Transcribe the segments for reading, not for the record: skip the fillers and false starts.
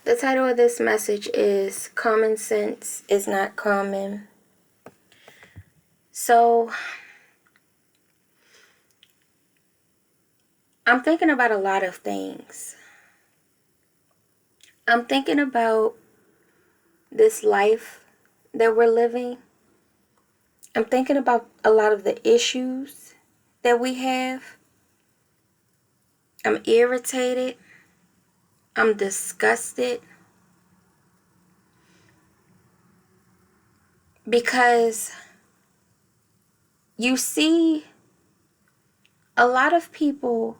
The title of this message is Common Sense is Not Common. So, I'm thinking about a lot of things. I'm thinking about this life that we're living. I'm thinking about a lot of the issues that we have. I'm irritated. I'm disgusted. Because you see, a lot of people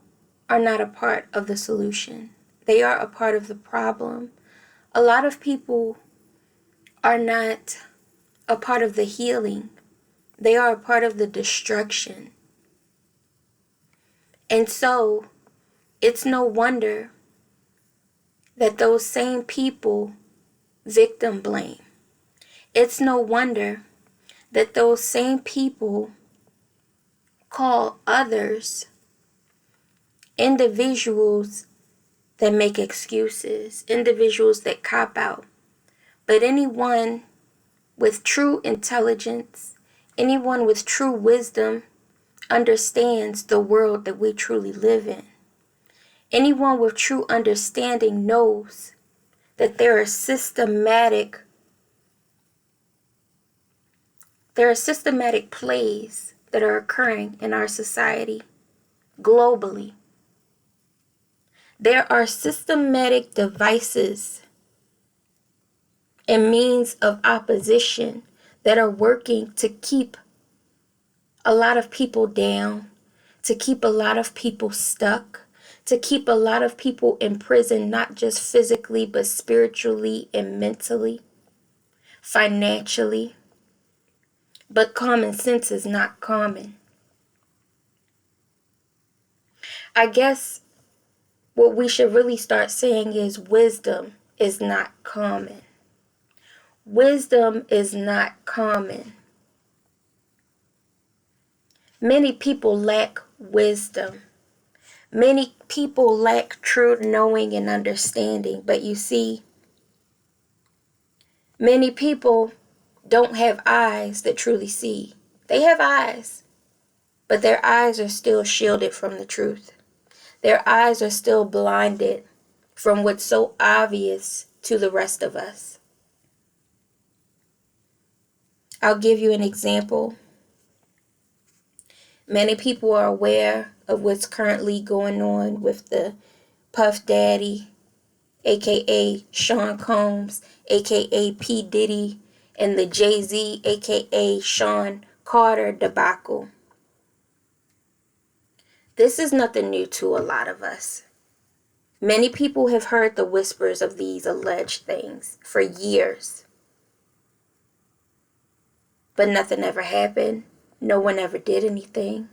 are not a part of the solution. They are a part of the problem. A lot of people are not a part of the healing. They are a part of the destruction. And so, it's no wonder that those same people victim blame. It's no wonder that those same people call others individuals that make excuses, individuals that cop out. But anyone with true intelligence, anyone with true wisdom understands the world that we truly live in. Anyone with true understanding knows that there are systematic plays that are occurring in our society globally. There are systematic devices and means of opposition that are working to keep a lot of people down, to keep a lot of people stuck, to keep a lot of people in prison, not just physically, but spiritually and mentally, financially. But common sense is not common. I guess what we should really start saying is wisdom is not common. Wisdom is not common. Many people lack wisdom. Many people lack true knowing and understanding. But you see, many people don't have eyes that truly see. They have eyes, but their eyes are still shielded from the truth. Their eyes are still blinded from what's so obvious to the rest of us. I'll give you an example. Many people are aware of what's currently going on with the Puff Daddy, aka Sean Combs, aka P. Diddy, and the Jay-Z, aka Sean Carter debacle. This is nothing new to a lot of us. Many people have heard the whispers of these alleged things for years. But nothing ever happened. No one ever did anything.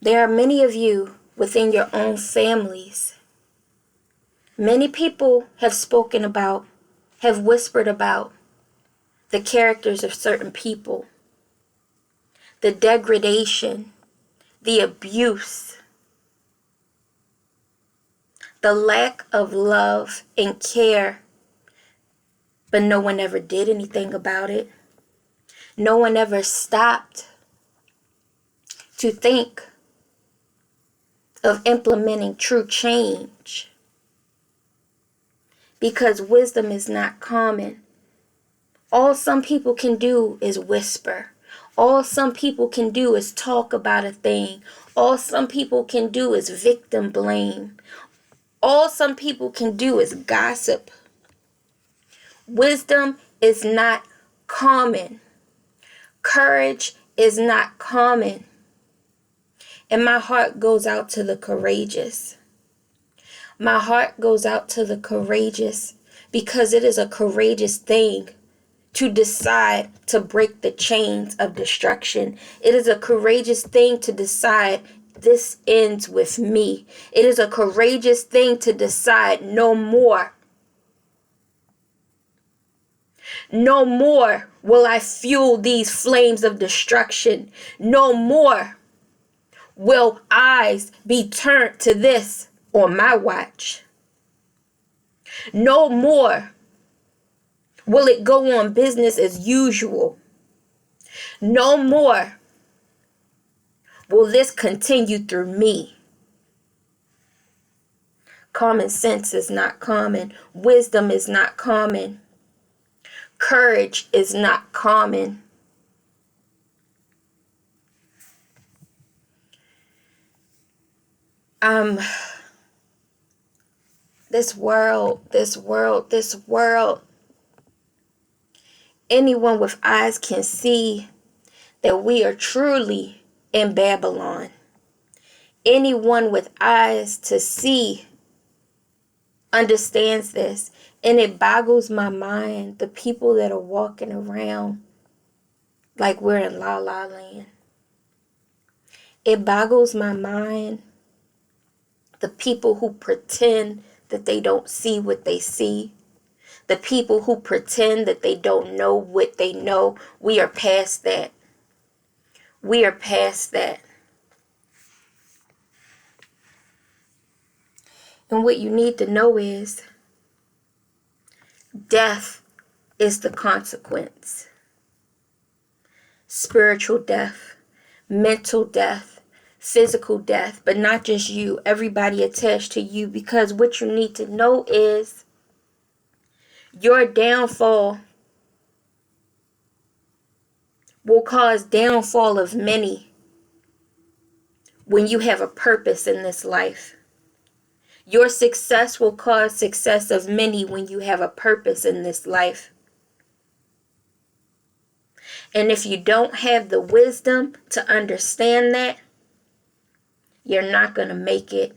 There are many of you within your own families. Many people have spoken about, have whispered about the characters of certain people, the degradation, the abuse, the lack of love and care, but no one ever did anything about it. No one ever stopped to think of implementing true change, because wisdom is not common. All some people can do is whisper. All some people can do is talk about a thing. All some people can do is victim blame. All some people can do is gossip. Wisdom is not common. Courage is not common. And my heart goes out to the courageous. My heart goes out to the courageous, because it is a courageous thing to decide to break the chains of destruction. It is a courageous thing to decide this ends with me. It is a courageous thing to decide no more. No more will I fuel these flames of destruction. No more will eyes be turned to this. on my watch. No more will it go on business as usual. No more will this continue through me. Common sense is not common. Wisdom is not common. Courage is not common. This world. Anyone with eyes can see that we are truly in Babylon. Anyone with eyes to see understands this. And it boggles my mind, the people that are walking around like we're in La La Land. It boggles my mind, the people who pretend that they don't see what they see. The people who pretend that they don't know what they know. We are past that. We are past that. And what you need to know is death is the consequence. Spiritual death, mental death, physical death, but not just you, everybody attached to you, because what you need to know is your downfall will cause downfall of many when you have a purpose in this life. Your success will cause success of many when you have a purpose in this life. And if you don't have the wisdom to understand that, you're not going to make it.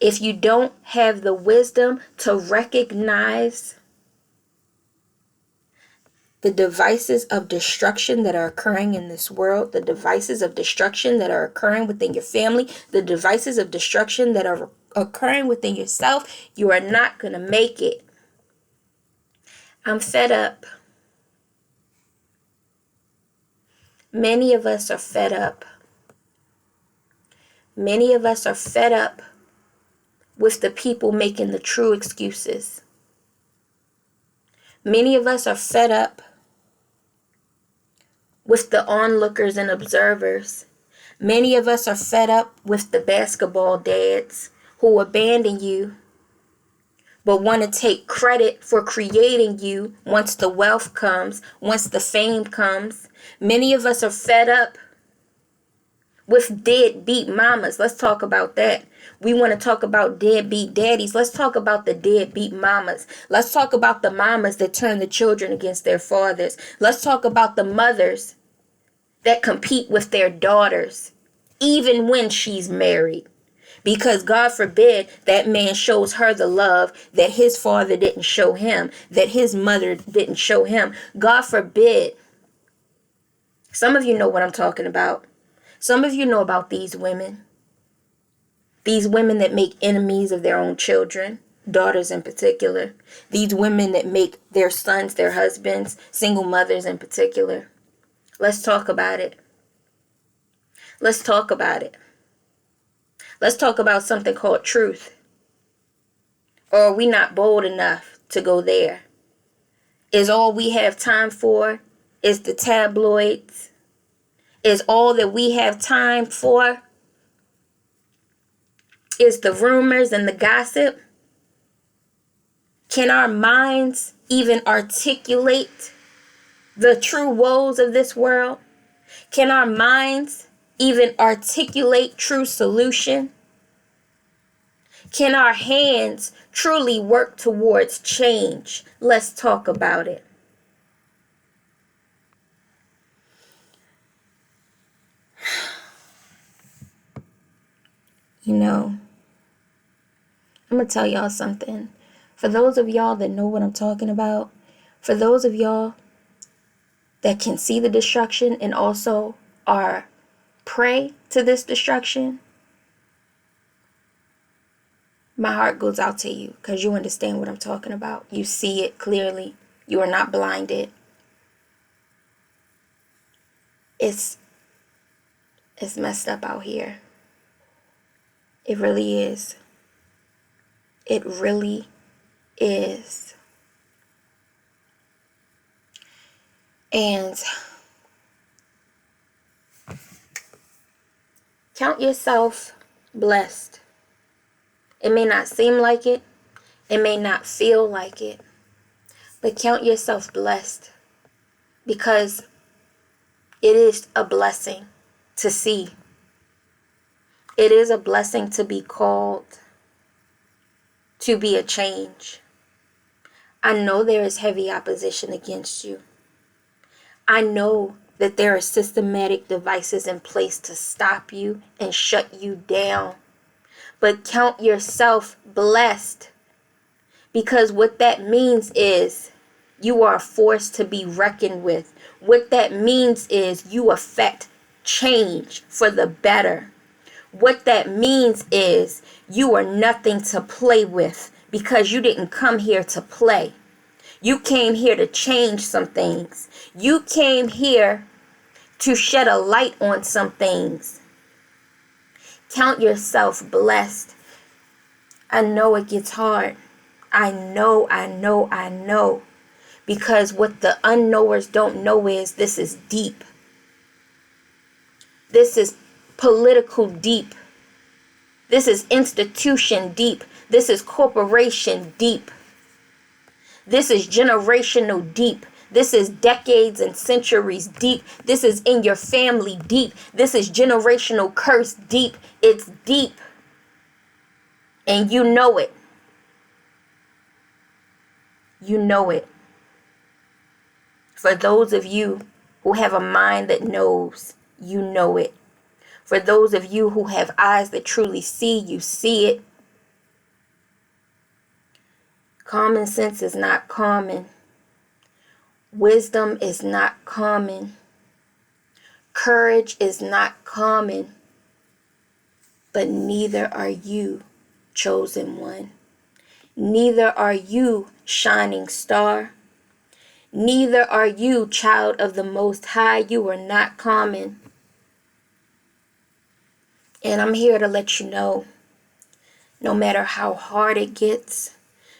If you don't have the wisdom to recognize the devices of destruction that are occurring in this world, the devices of destruction that are occurring within your family, the devices of destruction that are occurring within yourself, you are not going to make it. I'm fed up. Many of us are fed up. Many of us are fed up with the people making the true excuses. Many of us are fed up with the onlookers and observers. Many of us are fed up with the basketball dads who abandon you but want to take credit for creating you once the wealth comes, once the fame comes. Many of us are fed up with deadbeat mamas. Let's talk about that. We want to talk about deadbeat daddies. Let's talk about the deadbeat mamas. Let's talk about the mamas that turn the children against their fathers. Let's talk about the mothers that compete with their daughters, even when she's married. Because God forbid that man shows her the love that his father didn't show him, that his mother didn't show him. God forbid. Some of you know what I'm talking about. Some of you know about these women. These women that make enemies of their own children, daughters in particular. These women that make their sons their husbands, single mothers in particular. Let's talk about it. Let's talk about it. Let's talk about something called truth. Or are we not bold enough to go there? Is all we have time for is the tabloids? Is all that we have time for is the rumors and the gossip? Can our minds even articulate the true woes of this world? Can our minds even articulate true solution? Can our hands truly work towards change? Let's talk about it. You know, I'm going to tell y'all something. For those of y'all that know what I'm talking about, for those of y'all that can see the destruction and also are prey to this destruction, my heart goes out to you because you understand what I'm talking about. You see it clearly. You are not blinded. It's messed up out here. It really is. It really is. And count yourself blessed. It may not seem like it. It may not feel like it. But count yourself blessed, because it is a blessing to see. It is a blessing to be called, to be a change. I know there is heavy opposition against you. I know that there are systematic devices in place to stop you and shut you down. But count yourself blessed, because what that means is you are a force to be reckoned with. What that means is you affect change for the better. What that means is you are nothing to play with, because you didn't come here to play. You came here to change some things. You came here to shed a light on some things. Count yourself blessed. I know it gets hard. I know. Because what the unknowers don't know is this is deep. This is political deep. This is institution deep. This is corporation deep. This is generational deep. This is decades and centuries deep. This is in your family deep. This is generational curse deep. It's deep. And you know it. You know it. For those of you who have a mind that knows, you know it. For those of you who have eyes that truly see, you see it. Common sense is not common. Wisdom is not common. Courage is not common. But neither are you, chosen one. Neither are you, shining star. Neither are you, child of the Most High. You are not common. And I'm here to let you know, no matter how hard it gets,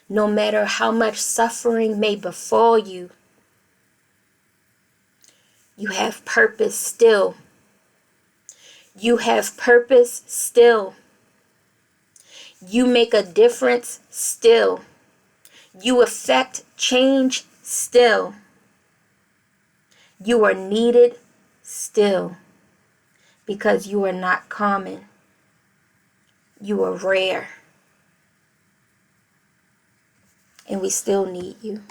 no matter how much suffering may befall you, you have purpose still. You have purpose still. You make a difference still. You affect change still. You are needed still, because you are not common. You are rare. And we still need you.